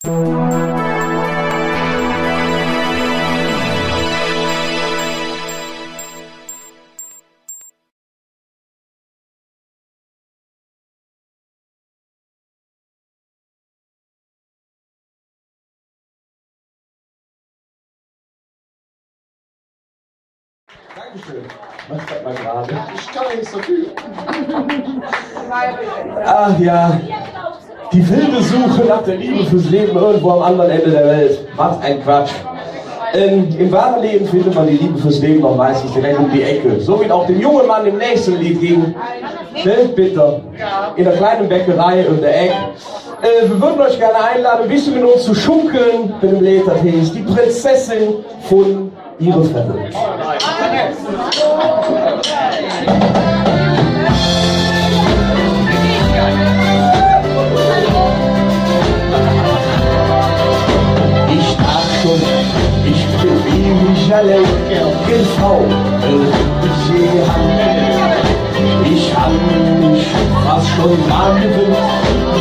Dankeschön. Mach das mal gerade. Ich kann ja nicht so viel. Ach ja, die wilde Suche nach der Liebe fürs Leben irgendwo am anderen Ende der Welt. Was ein Quatsch. Im wahren Leben findet man die Liebe fürs Leben noch meistens direkt um die Ecke. So wie auch dem jungen Mann im nächsten Lied ging. Bitter. In der kleinen Bäckerei um der Ecke. Wir würden euch gerne einladen, ein bisschen mit uns zu schunkeln mit dem Lied, das heißt Die Prinzessin von Ihrenfeld. Ich dachte schon, ich bin ewig allein, genau, ich sehe ich hab mich fast schon dran gewöhnt,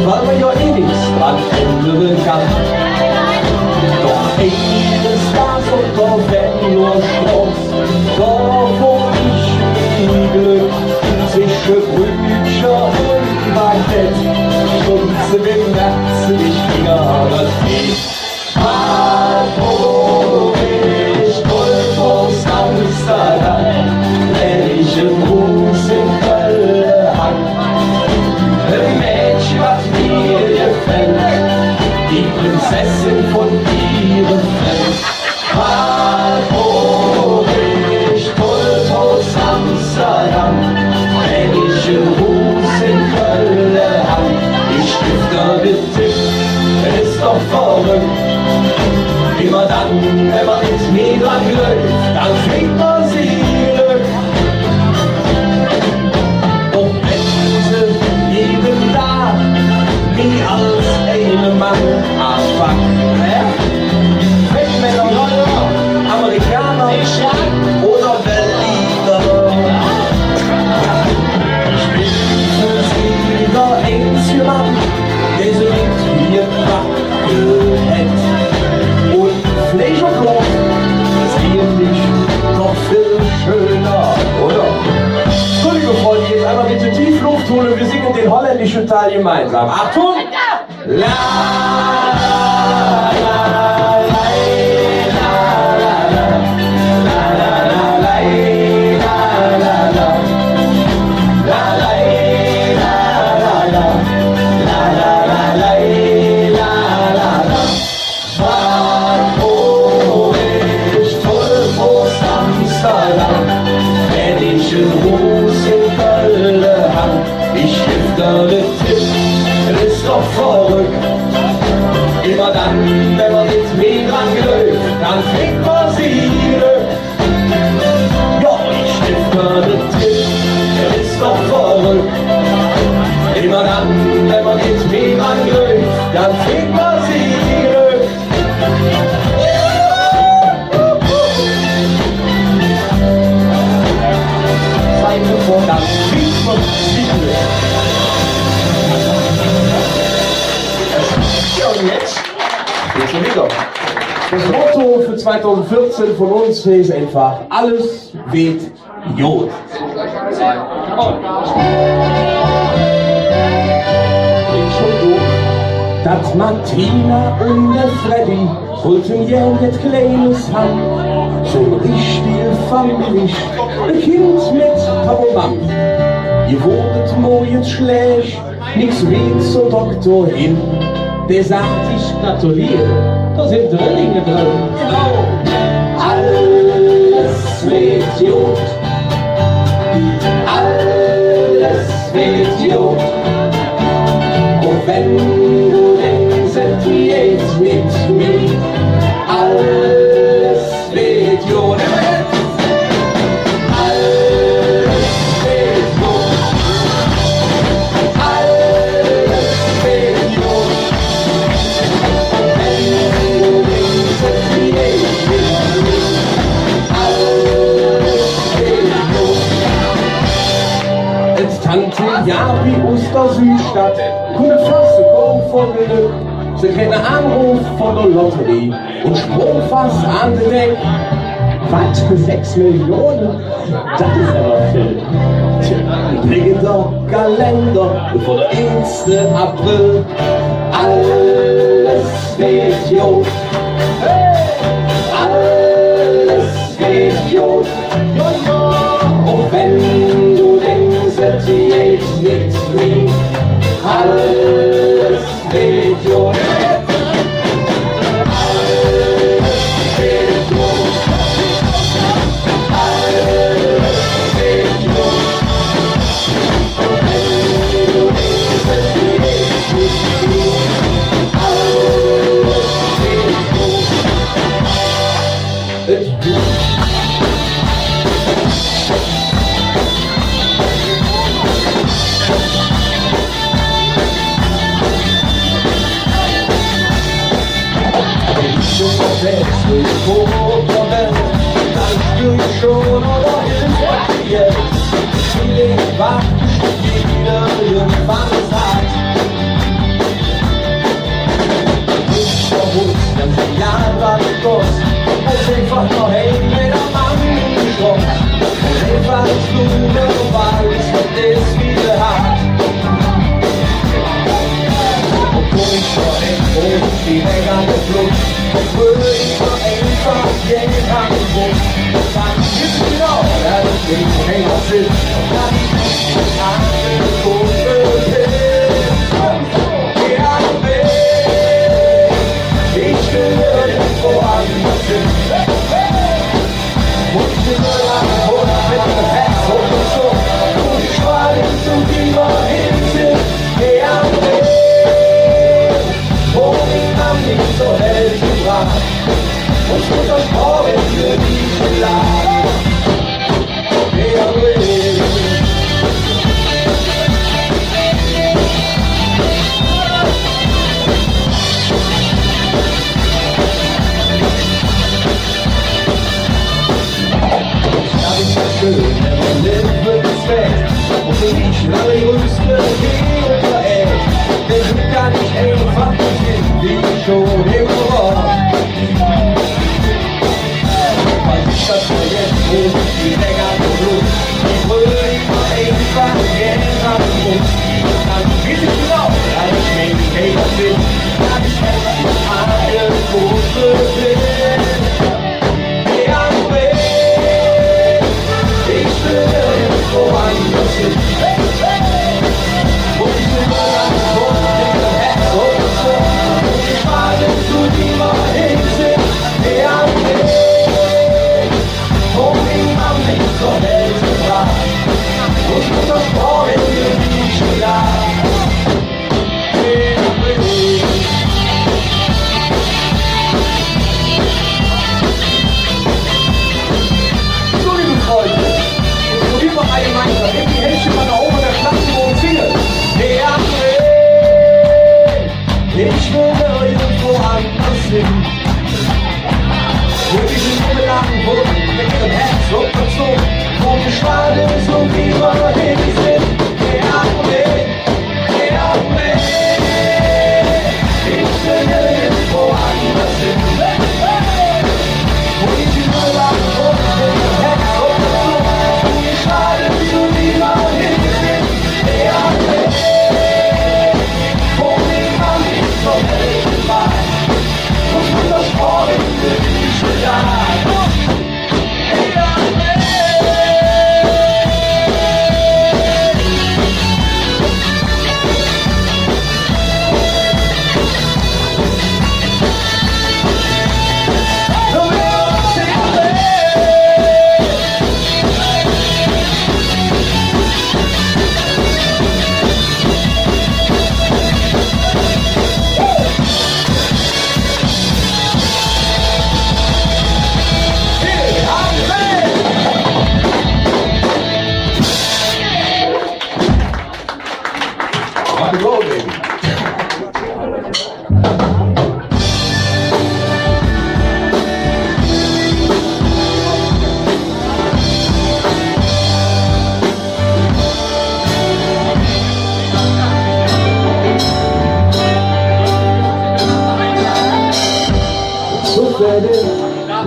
weil man ja eh nichts dran ändern kann. Doch eines Tages und da wenn nur Strauß, da wo ich mein Glück zwischen Brücher und Baguette, schunze im Herzen, ich ging aber nicht. Ich Golf aus Amsterdam, wenn ich im Hus in Köln hang. Ein Mädchen, was mir gefällt, die Prinzessin von Ihrenfeld. Ich Golf aus Amsterdam, wenn ich im Hus in Köln hang. Ich stifte mit Tipp, ist doch verrückt. Immer dann, wenn man ins Mädchen läuft, dann fliegt man sie Glück. Und wenn sie jeden Tag wie als eine Mann anfangen, Fettmänner, Amerikaner oder Berliner. Ich bin für sie der einzige Mann, der so mit mir Backe hätte. Fleisch und Blut, das eigentlich noch viel schöner, oder? Entschuldigung, Freunde, jetzt einmal bitte tief Luft holen, wir singen den holländischen Teil gemeinsam. Achtung! La, la, la, la, immer dann, wenn man ins Mädchen läuft, dann fliegt man sie Glück. Ja, ich stifte den Tipp, der ist doch verrückt. Immer dann, wenn man ins Mädchen läuft, dann fliegt man sie Glück. Seite vor, dann fliegt man sie Glück. Und jetzt geht's schon wieder. Das Motto für 2014 von uns ist einfach: alles wird Jod. Dat Martina und der Freddy wollten ja das kleines haben, so ein richtig familisch, ein Kind mit Taboman. Ihr wurdet mo jetzt schlecht, nix weht so Doktor hin. Der sagt, ich gratuliere, da sind Drillinge drin. Genau. Alles wird gut. Alles wird gut. Und wenn du denkst, jetzt mit mir, alles wird gut. Ja, wie aus der Südstadt, kunde fast kommen von Glück. Sie kriegen einen Anruf von der Lotterie und Stromfass an den Deck. Was für 6 Millionen? Das ist aber viel. Liegender Kalender vor der 1. April. Alles geht gut. Alles geht gut. Und wenn du denkst, es geht nichts mehr, alles geht gut. Dann spür ich schon oder ist jetzt. Feeling wach, jeder irgendwann sagt. Ich verwusst, dass ein Jahr war gekost. Und einfach noch hängen mit am Angeschloss. Und einfach Blume und weiß, was das wieder hat. Und komm ich vor den Boden, die Menge an der Flucht. Würde ich nur einfach Geld haben, dann ist genau, dass ich nicht länger sitze, dass ich nicht alle Kurve bin. Ja, ich will irgendwo anders hin. Und ich will lang mit dem Herz und so, und ich war nicht so wie wir hin sind. Ja, wo ich am nicht so hält. Und ich muss euch morgen für die Schlaf. Das ist so schön, wenn man lebt, wird es weg. Und für mich war die größte Gegenwehr. Der Glück kann ich einfach nicht hin, wie ich schon immer war. Das Projekt hoch, die Länger der Blut, die Brüder immer einfach Geld am Mund. Dann weiß ich genau, dass ich mir nicht Geld bin, dass ich endlich alle Kurve bin. Ja, ich will irgendwo anders hin. Und ich will nur lang vor mit dem Herz und so. Und ich fahre zu die mal hin sind. Ja, so hält es wahr. Und ich muss das morgen irgendwie schon da. So, liebe Freunde, jetzt probieren wir mal gemeinsam. Nehmt die Händchen mal nach oben und dann klatschen wir uns hin. Ich will irgendwo anders hin. Wo diese Liebe lang wurden, mit ihrem Herz unterzogen, wo die Schwade so wie wir hin sind. Ich will irgendwo anders hin. Wo die Liebe lang wurden, mit ihrem Herz unterzogen, wo die Schwade so wie wir hin sind. Wo niemand nicht so helfen war, muss man das morgen wirklich sagen. Rock and roll, baby.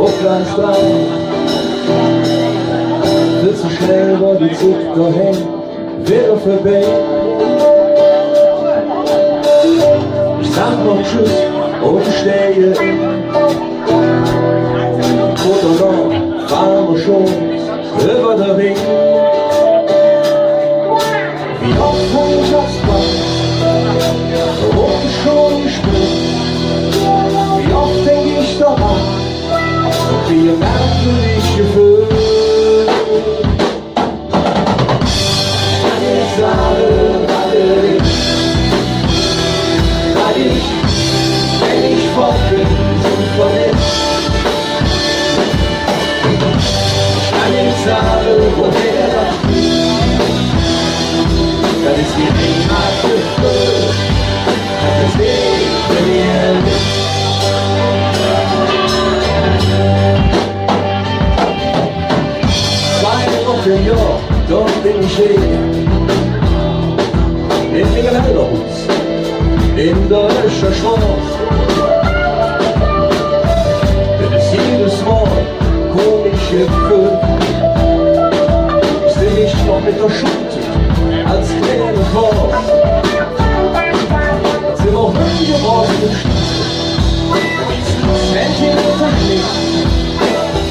auf Gleis 3. Viel zu schnell war die Zeit dahin, wieder vorbei. Ich sag noch Tschüss und stehe. Oder noch fahren wir schon über den Ring. Wie oft hab ich das Band, wo ich schon spür. Wie oft denk ich daran, wie ein merkwürdiges Gefühl. Ich sage, weil ich, wenn ich fort bin, so verletzt. Ich kann nicht sagen, woher das ist. Das ist die Heimat gefüllt, das ist wegen mir nicht. Im Jahr, dort bin ich in Lingenhelderhus, in der Löscher Straße. Denn es jedes Mal komische Gefühl. Ich seh mich noch mit der Schulter als kleine Klaus. Das sind auch Hülle geworden im Schlüssel. Das Männchen unterschlägt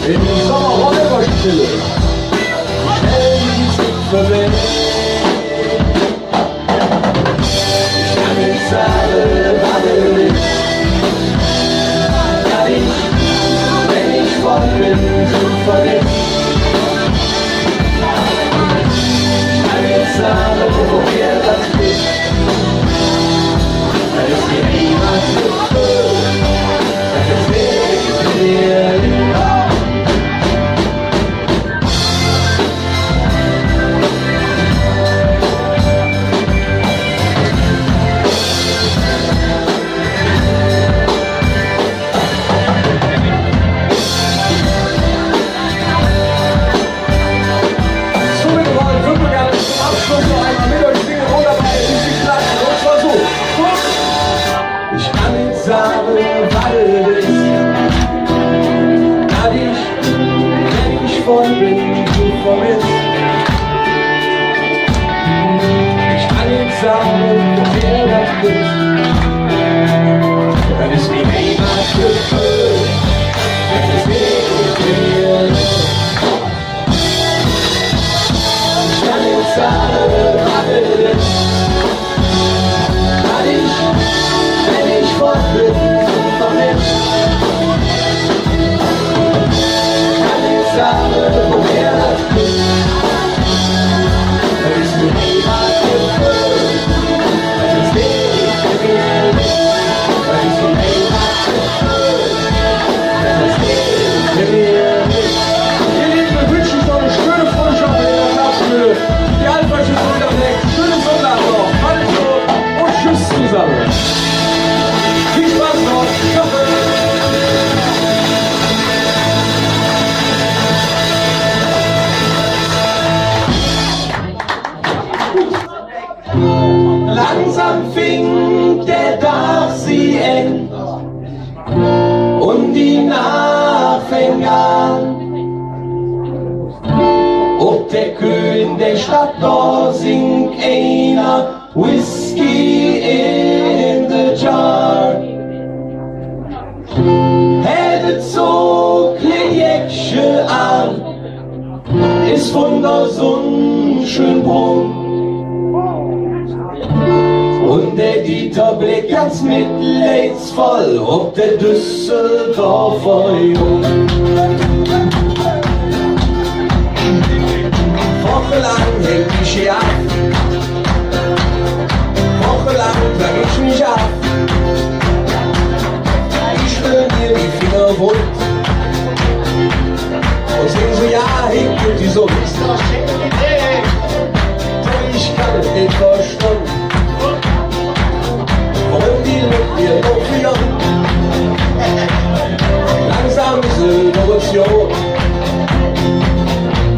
in Sommerräuberstille. Ich kann nicht sagen, was ist. Ja, wenn ich fort bin, so verletzt. Ich kann nicht sagen, woher das ist. Das ist die Heimat gefüllt, das ist wegen mir. Ich kann nicht sagen, woher das ist. Dann ist die Heimat gefüllt, das ist wegen mir. Ich kann nicht sagen, was ist. Wenn ich fort bin, so vermisst. Ich kann nicht sagen, woher das ist. Langsam fing der Tag sie eng und die Nacht fing an. Ob der Kühl in der Stadt, da singt einer Whisky in the jar. Hättet so klein Jäckchen an, ist von der Sonne schön bunt. Und der Dieter blickt ganz mitleidsvoll ob der Düsseldorfer Jung. Wochenlang hält ich hier ab, wochenlang trag ich mich ab. Ich spür mir die Finger wund und sing so, ja, hinkt die Summe. Ich kann es nicht verstehen, warum die Luft hier so frieren. Langsam ist eine Revolution.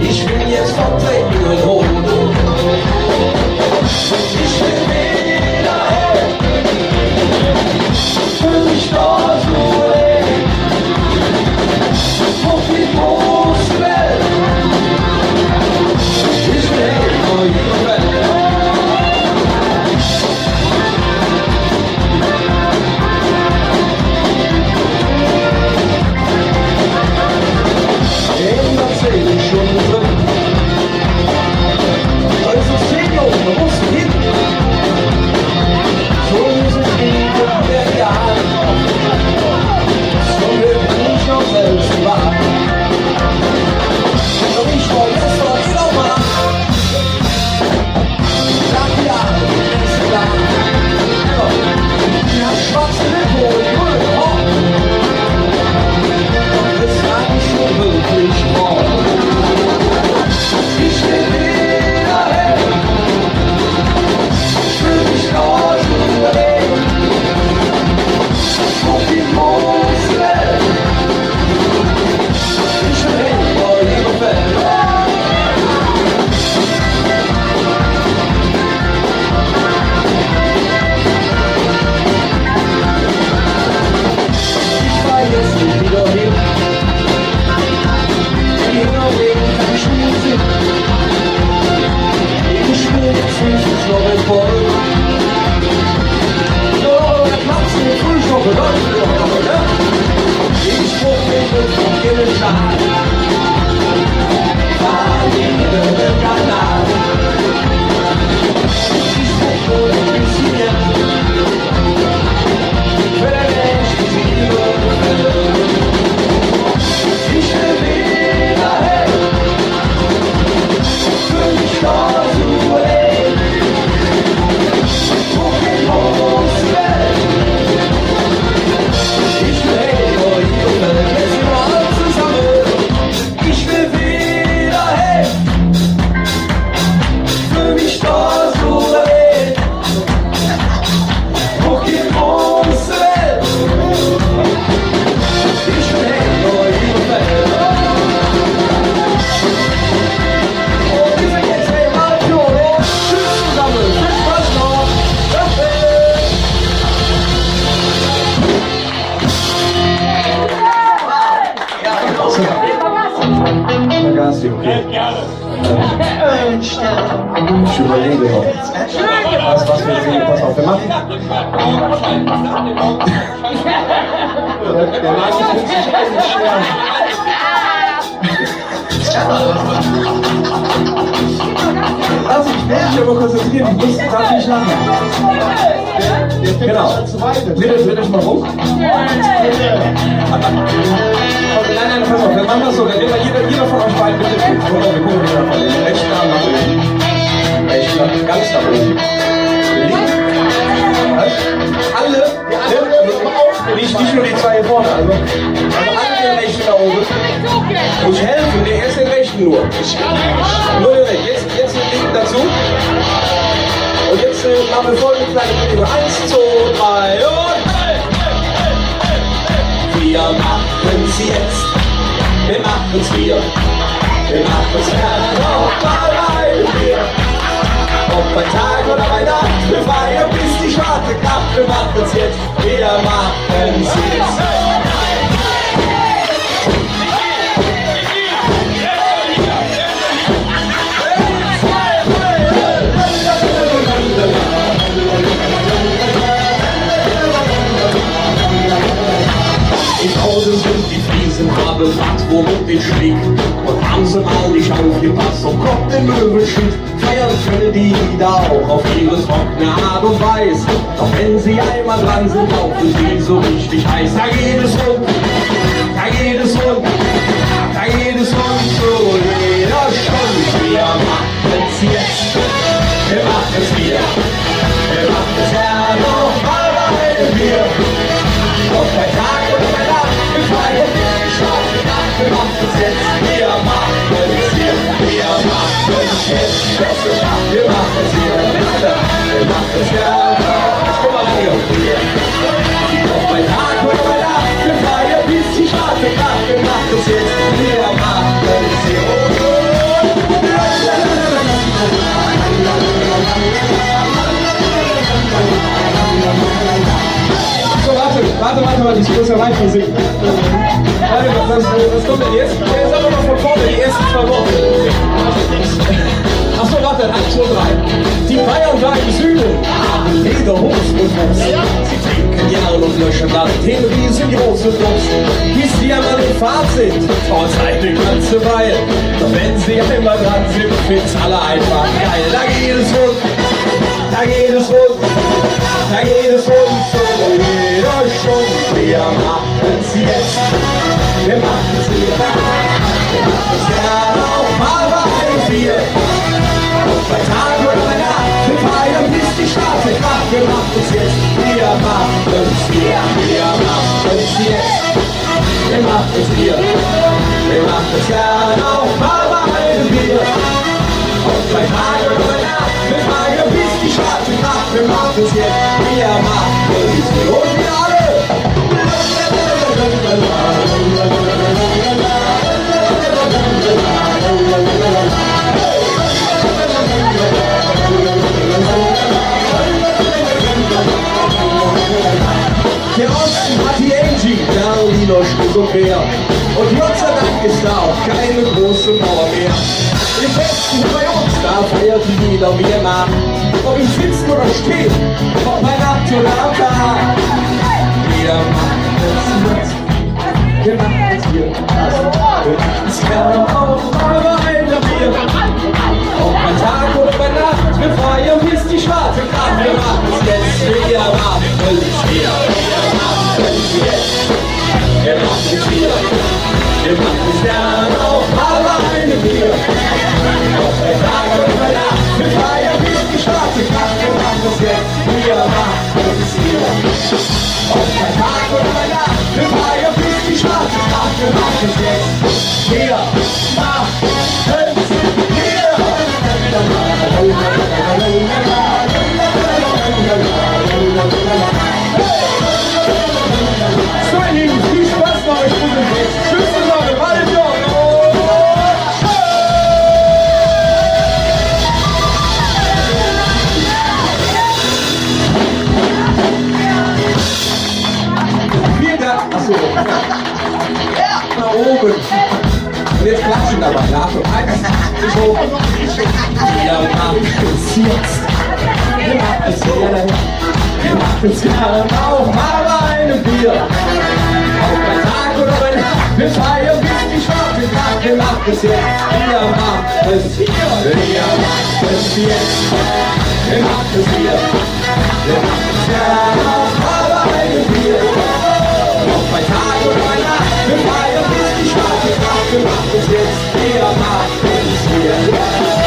Ich will jetzt vertreten und holen. Ich will wieder hin, für mich da so hin. Okay. Ich überlege noch. Was wir sehen, pass auf, wir machen. Der Mann ist sich eigentlich schwer. Also, ich will mich aber konzentrieren, ich muss gerade nicht lange. Genau. Bitte mal hoch. Nein, pass auf, wir machen das so, jeder von euch beiden bitte steht. Wir gucken wieder von den rechten Arm nach oben. Rechten Arm, ganz nach oben. Links. Alle, nicht nur die zwei hier vorne, also alle den rechten da oben. Ich helfe, der erst den rechten nur. Nur den rechten, jetzt den linken dazu. Und jetzt machen wir folgende kleine Bewegung. 1, 2, 3 und... Wir machen's jetzt, wir machen's wir machen's gern nochmal rein wir. Ob bei Tag oder bei Nacht, wir feiern bis die schwarze Nacht, wir machen's jetzt, wir machen's jetzt. Die Fliesen haben Watt, womit ich schlieg. Und haben sie mal nicht aufgepasst, und kommt der Möbelstück. Feiern können die Lieder auch auf ihre trockene Art und Weise. Doch wenn sie einmal dran sind, laufen sie so richtig heiß. Da geht es rund, da geht es rund, da geht es rund, so jeder Stunde. Wir machen's jetzt, wir machen's wieder, wir machen's ja nochmal rein wir. Ob bei Tag oder bei Nacht, wir feiern die schwarze Nacht, wir machen's jetzt, wir machen's hier, wir machen's jetzt, wir machen's hier, wir machen's ja, guck mal hier, ob bei Tag oder bei Nacht, wir feiern bis die schwarze Nacht, wir machen's jetzt, wir machen's hier, warte, ich muss ja weiter singen. Was kommt denn jetzt? Jetzt aber noch von vorne, die ersten 2 Wochen. Achso, warte, 1, 2, 3. Die Bayern bleiben im Süden, haben Lederhosen und Fuß. Sie trinken Jahren und löschen dann den riesengroßen Durst. Bis sie einmal in Fahrt sind, dauert eine ganze Weile. Doch wenn sie einmal dran sind, find's alle einfach geil. Da geht es rund, da geht es rund, da geht es rund, so jeder Stunde. Wir machen's jetzt, wir machen's wieder, wir machen's ja nochmal rein wir. Bei Tag oder bei Nacht, wir feiern bis die schwarze Nacht, wir machen's jetzt, wir machen's hier, wir machen's jetzt, wir machen's hier, wir machen's ja nochmal rein wir. Bei Tag oder bei Nacht, wir feiern bis die schwarze Nacht, wir machen's jetzt, wir machen's hier und wir alle. Der Osten hat die Angie, Berliner Stück und mehr. Und Gott sei Dank ist da auch keine große Mauer mehr. Im Westen bei uns, da feiert jeder wie er mag. Ob ich sitze oder stehe, ob bei Nacht oder am Tag. Wir machen es jetzt, wir machen es hier, wir wir machen es jetzt, wir machen es wieder. Wir machen es jetzt, wir machen es wieder. Wir machen es gern auch alleine wieder. Doch bei Tag und bei Nacht, wir feiern bis die schwarze Nacht. Wir machen es jetzt, wir machen es wieder. Doch bei Tag und bei Nacht, wir feiern bis die schwarze Nacht. Wir machen es jetzt, wir machen es wieder. So ihr Lieben, viel Spaß bei euch und jetzt. Tschüss zusammen, wartet noch. Vielen Dank. Achso. Nach oben. Und jetzt klatschen dabei. Ja, so. Nicht hoch. Ja, wir machen es jetzt. Wir machen es gerne. Wir machen es gerne auch alleine Bier. Auch bei Tag oder bei Nacht. Wir feiern bis die schwarze Nacht. Wir machen es jetzt. Wir machen es hier. Wir machen es jetzt. Wir machen es hier. Wir machen es gerne auch alleine Bier. Auch bei Tag oder bei Nacht. Wir feiern bis die schwarze Nacht. Wir machen es jetzt. Wir machen es hier.